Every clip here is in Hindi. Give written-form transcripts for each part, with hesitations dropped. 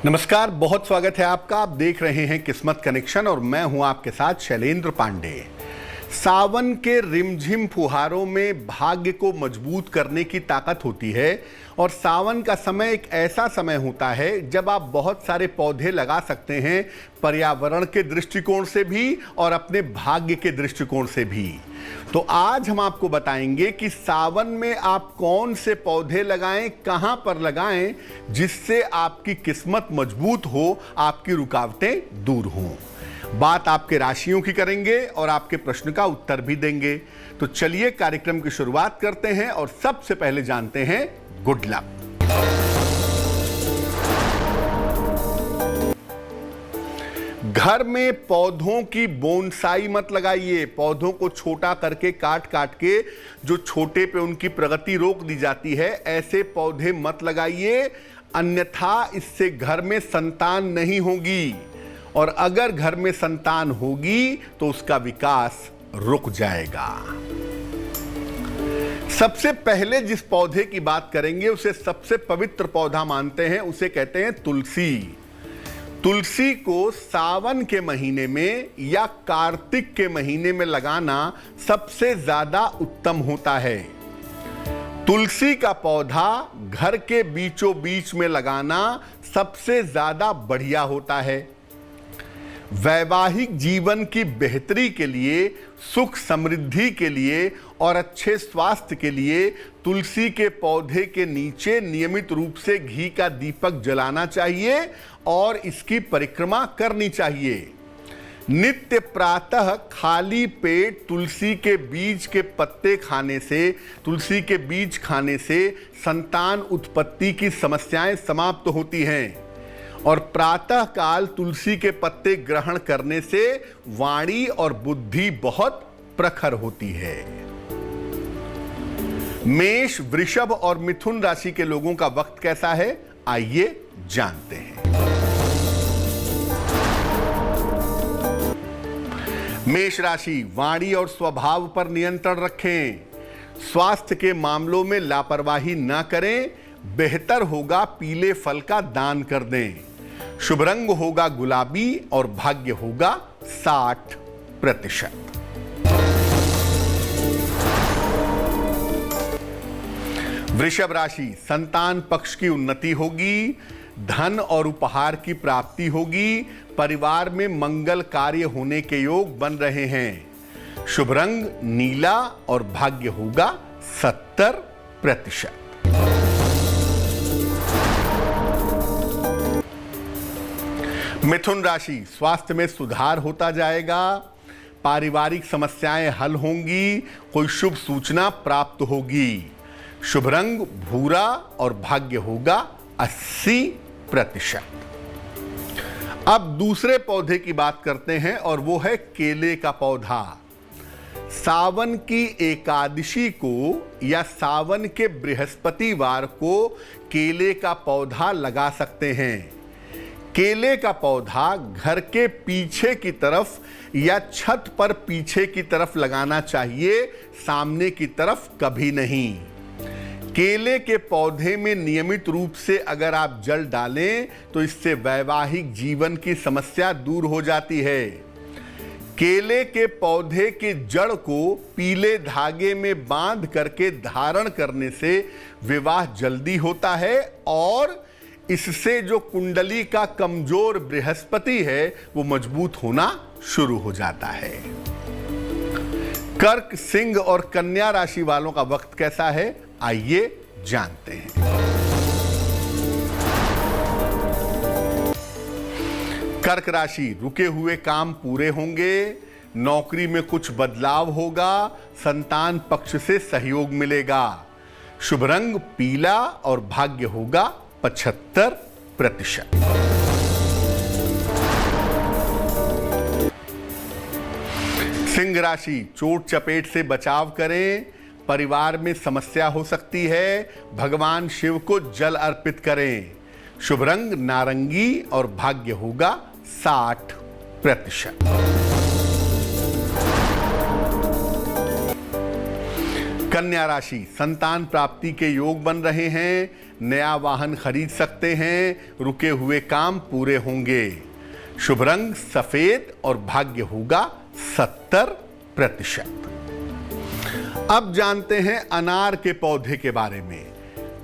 नमस्कार, बहुत स्वागत है आपका। आप देख रहे हैं किस्मत कनेक्शन और मैं हूं आपके साथ शैलेंद्र पांडे। सावन के रिमझिम फुहारों में भाग्य को मजबूत करने की ताकत होती है और सावन का समय एक ऐसा समय होता है जब आप बहुत सारे पौधे लगा सकते हैं, पर्यावरण के दृष्टिकोण से भी और अपने भाग्य के दृष्टिकोण से भी। तो आज हम आपको बताएंगे कि सावन में आप कौन से पौधे लगाएं, कहां पर लगाएं, जिससे आपकी किस्मत मजबूत हो, आपकी रुकावटें दूर हों। बात आपके राशियों की करेंगे और आपके प्रश्न का उत्तर भी देंगे। तो चलिए कार्यक्रम की शुरुआत करते हैं और सबसे पहले जानते हैं गुड लक। घर में पौधों की बोनसाई मत लगाइए। पौधों को छोटा करके काट काट के जो छोटे पे उनकी प्रगति रोक दी जाती है, ऐसे पौधे मत लगाइए, अन्यथा इससे घर में संतान नहीं होगी और अगर घर में संतान होगी तो उसका विकास रुक जाएगा। सबसे पहले जिस पौधे की बात करेंगे उसे सबसे पवित्र पौधा मानते हैं, उसे कहते हैं तुलसी। तुलसी को सावन के महीने में या कार्तिक के महीने में लगाना सबसे ज्यादा उत्तम होता है। तुलसी का पौधा घर के बीचों बीच में लगाना सबसे ज्यादा बढ़िया होता है। वैवाहिक जीवन की बेहतरी के लिए, सुख समृद्धि के लिए और अच्छे स्वास्थ्य के लिए तुलसी के पौधे के नीचे नियमित रूप से घी का दीपक जलाना चाहिए और इसकी परिक्रमा करनी चाहिए। नित्य प्रातः खाली पेट तुलसी के बीज के पत्ते खाने से, तुलसी के बीज खाने से संतान उत्पत्ति की समस्याएं समाप्त होती हैं और प्रातः काल तुलसी के पत्ते ग्रहण करने से वाणी और बुद्धि बहुत प्रखर होती है। मेष, वृषभ और मिथुन राशि के लोगों का वक्त कैसा है, आइए जानते हैं। मेष राशि, वाणी और स्वभाव पर नियंत्रण रखें। स्वास्थ्य के मामलों में लापरवाही ना करें। बेहतर होगा पीले फल का दान कर दें। शुभ रंग होगा गुलाबी और भाग्य होगा 60%। वृषभ राशि, संतान पक्ष की उन्नति होगी, धन और उपहार की प्राप्ति होगी, परिवार में मंगल कार्य होने के योग बन रहे हैं। शुभ रंग नीला और भाग्य होगा 70%। मिथुन राशि, स्वास्थ्य में सुधार होता जाएगा, पारिवारिक समस्याएं हल होंगी, कोई शुभ सूचना प्राप्त होगी। शुभ रंग भूरा और भाग्य होगा 80%। अब दूसरे पौधे की बात करते हैं और वो है केले का पौधा। सावन की एकादशी को या सावन के बृहस्पतिवार को केले का पौधा लगा सकते हैं। केले का पौधा घर के पीछे की तरफ या छत पर पीछे की तरफ लगाना चाहिए, सामने की तरफ कभी नहीं। केले के पौधे में नियमित रूप से अगर आप जल डालें तो इससे वैवाहिक जीवन की समस्या दूर हो जाती है। केले के पौधे के जड़ को पीले धागे में बांध करके धारण करने से विवाह जल्दी होता है और इससे जो कुंडली का कमजोर बृहस्पति है वो मजबूत होना शुरू हो जाता है। कर्क, सिंह और कन्या राशि वालों का वक्त कैसा है, आइए जानते हैं। कर्क राशि, रुके हुए काम पूरे होंगे, नौकरी में कुछ बदलाव होगा, संतान पक्ष से सहयोग मिलेगा। शुभ रंग पीला और भाग्य होगा 75%। सिंह राशि, चोट चपेट से बचाव करें, परिवार में समस्या हो सकती है, भगवान शिव को जल अर्पित करें। शुभ रंग नारंगी और भाग्य होगा 60%। कन्या राशि, संतान प्राप्ति के योग बन रहे हैं, नया वाहन खरीद सकते हैं, रुके हुए काम पूरे होंगे। शुभ रंग सफेद और भाग्य होगा 70%। अब जानते हैं अनार के पौधे के बारे में।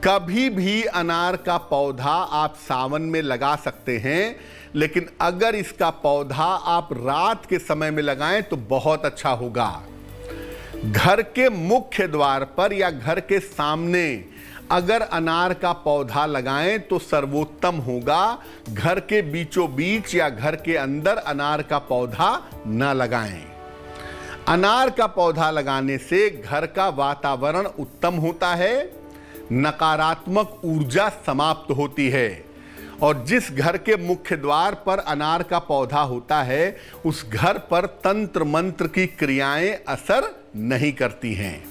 कभी भी अनार का पौधा आप सावन में लगा सकते हैं, लेकिन अगर इसका पौधा आप रात के समय में लगाएं तो बहुत अच्छा होगा। घर के मुख्य द्वार पर या घर के सामने अगर अनार का पौधा लगाएं तो सर्वोत्तम होगा। घर के बीचों बीच या घर के अंदर अनार का पौधा न लगाएं। अनार का पौधा लगाने से घर का वातावरण उत्तम होता है, नकारात्मक ऊर्जा समाप्त होती है, और जिस घर के मुख्य द्वार पर अनार का पौधा होता है उस घर पर तंत्र मंत्र की क्रियाएं असर नहीं करती हैं।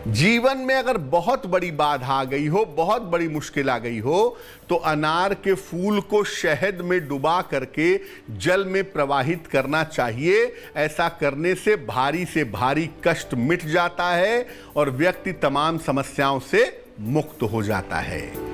जीवन में अगर बहुत बड़ी बाधा आ गई हो, बहुत बड़ी मुश्किल आ गई हो, तो अनार के फूल को शहद में डुबा करके जल में प्रवाहित करना चाहिए। ऐसा करने से भारी कष्ट मिट जाता है और व्यक्ति तमाम समस्याओं से मुक्त हो जाता है।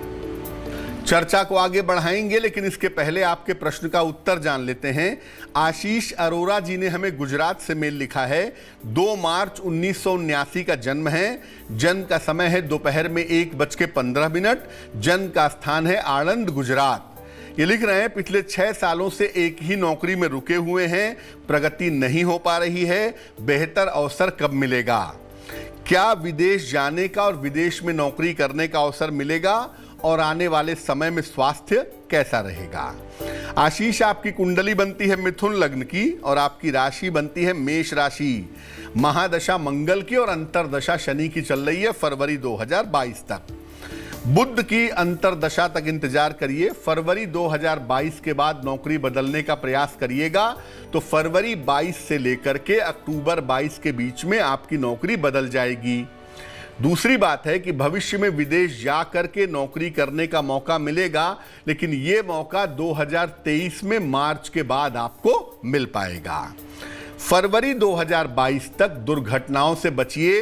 चर्चा को आगे बढ़ाएंगे, लेकिन इसके पहले आपके प्रश्न का उत्तर जान लेते हैं। आशीष अरोरा जी ने हमें गुजरात से मेल लिखा है। 2 मार्च 1979 का जन्म है। जन्म का समय है दोपहर में 1:15। जन्म का स्थान है आणंद, गुजरात। ये लिख रहे हैं पिछले 6 सालों से एक ही नौकरी में रुके हुए हैं, प्रगति नहीं हो पा रही है, बेहतर अवसर कब मिलेगा? क्या विदेश जाने का और विदेश में नौकरी करने का अवसर मिलेगा? और आने वाले समय में स्वास्थ्य कैसा रहेगा? आशीष, आपकी कुंडली बनती है मिथुन लग्न की और आपकी राशि बनती है मेष राशि। महादशा मंगल की और अंतरदशा शनि की चल रही है फरवरी 2022 तक। बुध की अंतरदशा तक इंतजार करिए। फरवरी 2022 के बाद नौकरी बदलने का प्रयास करिएगा तो फरवरी 22 से लेकर के अक्टूबर 22 के बीच में आपकी नौकरी बदल जाएगी। दूसरी बात है कि भविष्य में विदेश जा करके नौकरी करने का मौका मिलेगा, लेकिन ये मौका 2023 में मार्च के बाद आपको मिल पाएगा। फरवरी 2022 तक दुर्घटनाओं से बचिए।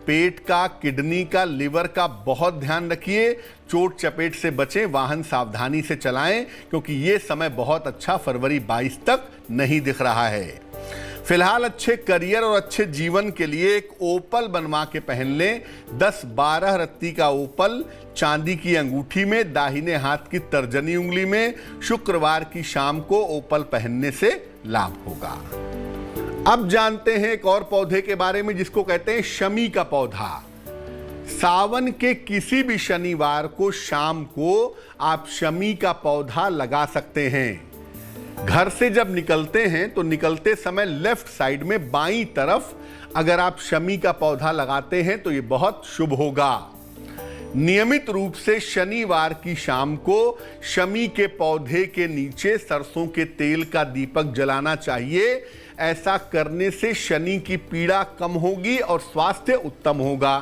पेट का, किडनी का, लिवर का बहुत ध्यान रखिए। चोट चपेट से बचें, वाहन सावधानी से चलाएं, क्योंकि ये समय बहुत अच्छा फरवरी 22 तक नहीं दिख रहा है। फिलहाल अच्छे करियर और अच्छे जीवन के लिए एक ओपल बनवा के पहन लें। 10-12 रत्ती का ओपल चांदी की अंगूठी में, दाहिने हाथ की तर्जनी उंगली में, शुक्रवार की शाम को ओपल पहनने से लाभ होगा। अब जानते हैं एक और पौधे के बारे में जिसको कहते हैं शमी का पौधा। सावन के किसी भी शनिवार को शाम को आप शमी का पौधा लगा सकते हैं। घर से जब निकलते हैं तो निकलते समय लेफ्ट साइड में बाईं तरफ अगर आप शमी का पौधा लगाते हैं तो ये बहुत शुभ होगा। नियमित रूप से शनिवार की शाम को शमी के पौधे के नीचे सरसों के तेल का दीपक जलाना चाहिए। ऐसा करने से शनि की पीड़ा कम होगी और स्वास्थ्य उत्तम होगा।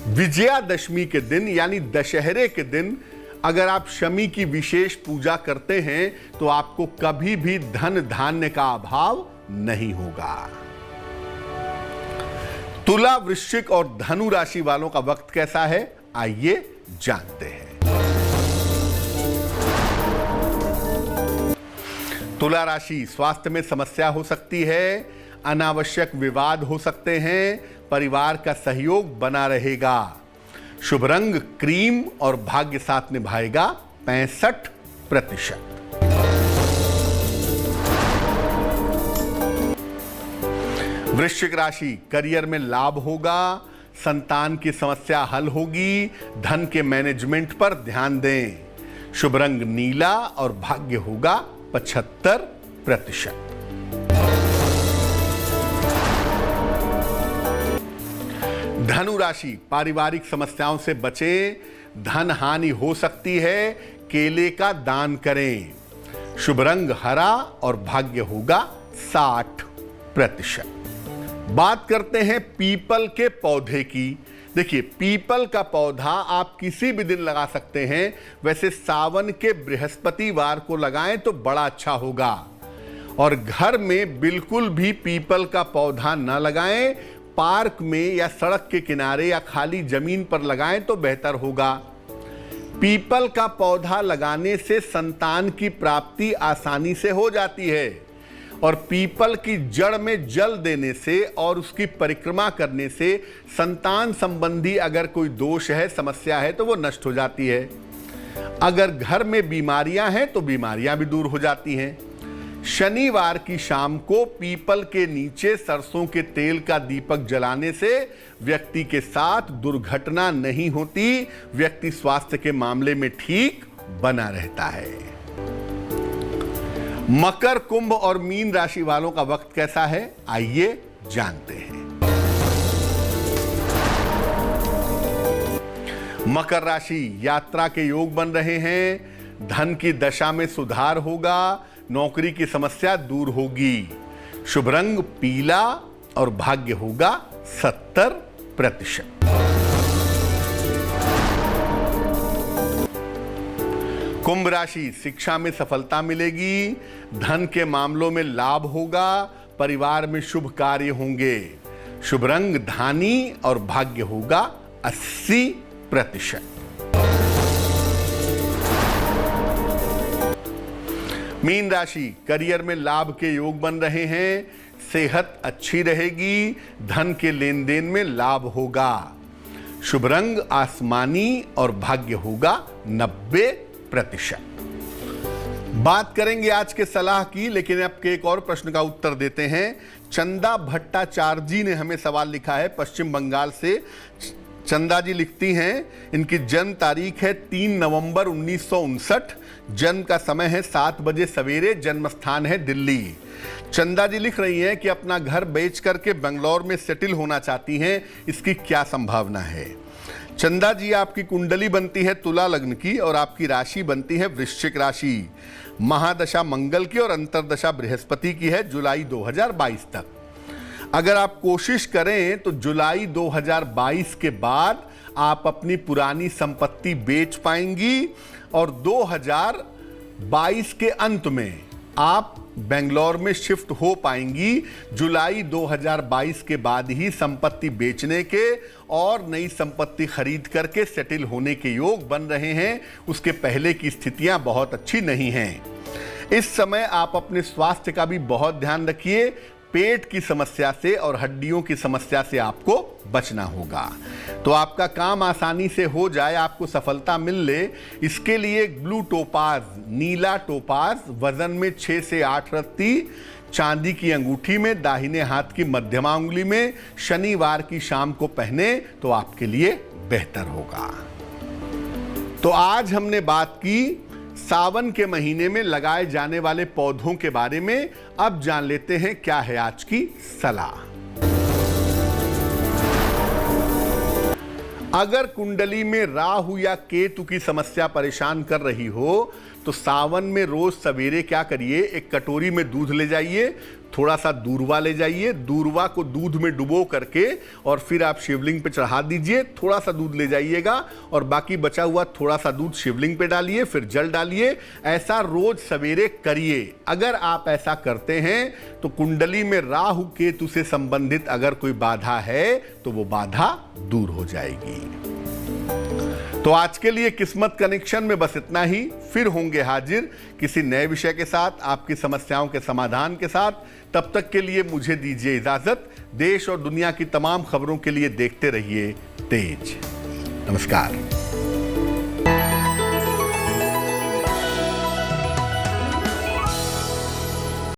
विजयादशमी के दिन यानी दशहरे के दिन अगर आप शमी की विशेष पूजा करते हैं तो आपको कभी भी धन धान्य का अभाव नहीं होगा। तुला, वृश्चिक और धनु राशि वालों का वक्त कैसा है, आइए जानते हैं। तुला राशि, स्वास्थ्य में समस्या हो सकती है, अनावश्यक विवाद हो सकते हैं, परिवार का सहयोग बना रहेगा। शुभ रंग क्रीम और भाग्य साथ निभाएगा 65%। वृश्चिक राशि, करियर में लाभ होगा, संतान की समस्या हल होगी, धन के मैनेजमेंट पर ध्यान दें। शुभ रंग नीला और भाग्य होगा 75%। धनु राशि, पारिवारिक समस्याओं से बचें, धन हानि हो सकती है, केले का दान करें। शुभ रंग हरा और भाग्य होगा 60%। बात करते हैं पीपल के पौधे की। देखिए, पीपल का पौधा आप किसी भी दिन लगा सकते हैं। वैसे सावन के बृहस्पतिवार को लगाएं तो बड़ा अच्छा होगा। और घर में बिल्कुल भी पीपल का पौधा न लगाएं, पार्क में या सड़क के किनारे या खाली जमीन पर लगाएं तो बेहतर होगा। पीपल का पौधा लगाने से संतान की प्राप्ति आसानी से हो जाती है और पीपल की जड़ में जल देने से और उसकी परिक्रमा करने से संतान संबंधी अगर कोई दोष है, समस्या है तो वो नष्ट हो जाती है। अगर घर में बीमारियां हैं तो बीमारियां भी दूर हो जाती हैं। शनिवार की शाम को पीपल के नीचे सरसों के तेल का दीपक जलाने से व्यक्ति के साथ दुर्घटना नहीं होती, व्यक्ति स्वास्थ्य के मामले में ठीक बना रहता है। मकर, कुंभ और मीन राशि वालों का वक्त कैसा है, आइए जानते हैं। मकर राशि, यात्रा के योग बन रहे हैं, धन की दशा में सुधार होगा, नौकरी की समस्या दूर होगी। शुभ रंग पीला और भाग्य होगा 70%। कुंभ राशि, शिक्षा में सफलता मिलेगी, धन के मामलों में लाभ होगा, परिवार में शुभ कार्य होंगे। शुभ रंग धानी और भाग्य होगा 80%। मीन राशि, करियर में लाभ के योग बन रहे हैं, सेहत अच्छी रहेगी, धन के लेन देन में लाभ होगा। शुभ रंग आसमानी और भाग्य होगा 90%। बात करेंगे आज के सलाह की, लेकिन अब के एक और प्रश्न का उत्तर देते हैं। चंदा भट्टाचार्य जी ने हमें सवाल लिखा है पश्चिम बंगाल से। चंदा जी लिखती हैं, इनकी जन्म तारीख है 3 नवंबर 1959, जन्म का समय है 7 बजे सवेरे, जन्म स्थान है दिल्ली। चंदा जी लिख रही हैं कि अपना घर बेच करके बेंगलोर में सेटल होना चाहती हैं, इसकी क्या संभावना है। चंदा जी, आपकी कुंडली बनती है तुला लग्न की और आपकी राशि बनती है वृश्चिक राशि। महादशा मंगल की और अंतरदशा बृहस्पति की है जुलाई 2022 तक। अगर आप कोशिश करें तो जुलाई 2022 के बाद आप अपनी पुरानी संपत्ति बेच पाएंगी और 2022 के अंत में आप बेंगलोर में शिफ्ट हो पाएंगी। जुलाई 2022 के बाद ही संपत्ति बेचने के और नई संपत्ति खरीद करके सेटल होने के योग बन रहे हैं। उसके पहले की स्थितियां बहुत अच्छी नहीं हैं। इस समय आप अपने स्वास्थ्य का भी बहुत ध्यान रखिए। पेट की समस्या से और हड्डियों की समस्या से आपको बचना होगा। तो आपका काम आसानी से हो जाए, आपको सफलता मिल ले, इसके लिए ब्लू टोपाज, नीला टोपाज वजन में 6 से 8 रत्ती, चांदी की अंगूठी में, दाहिने हाथ की मध्यमा उंगली में, शनिवार की शाम को पहने तो आपके लिए बेहतर होगा। तो आज हमने बात की सावन के महीने में लगाए जाने वाले पौधों के बारे में। अब जान लेते हैं क्या है आज की सलाह। अगर कुंडली में राहु या केतु की समस्या परेशान कर रही हो तो सावन में रोज सवेरे क्या करिए, एक कटोरी में दूध ले जाइए, थोड़ा सा दूरवा ले जाइए, दूरवा को दूध में डुबो करके और फिर आप शिवलिंग पे चढ़ा दीजिए। थोड़ा सा दूध ले जाइएगा और बाकी बचा हुआ थोड़ा सा दूध शिवलिंग पे डालिए, फिर जल डालिए। ऐसा रोज सवेरे करिए। अगर आप ऐसा करते हैं तो कुंडली में राहु केतु से संबंधित अगर कोई बाधा है तो वो बाधा दूर हो जाएगी। तो आज के लिए किस्मत कनेक्शन में बस इतना ही। फिर होंगे हाजिर किसी नए विषय के साथ, आपकी समस्याओं के समाधान के साथ। तब तक के लिए मुझे दीजिए इजाजत। देश और दुनिया की तमाम खबरों के लिए देखते रहिए तेज। नमस्कार।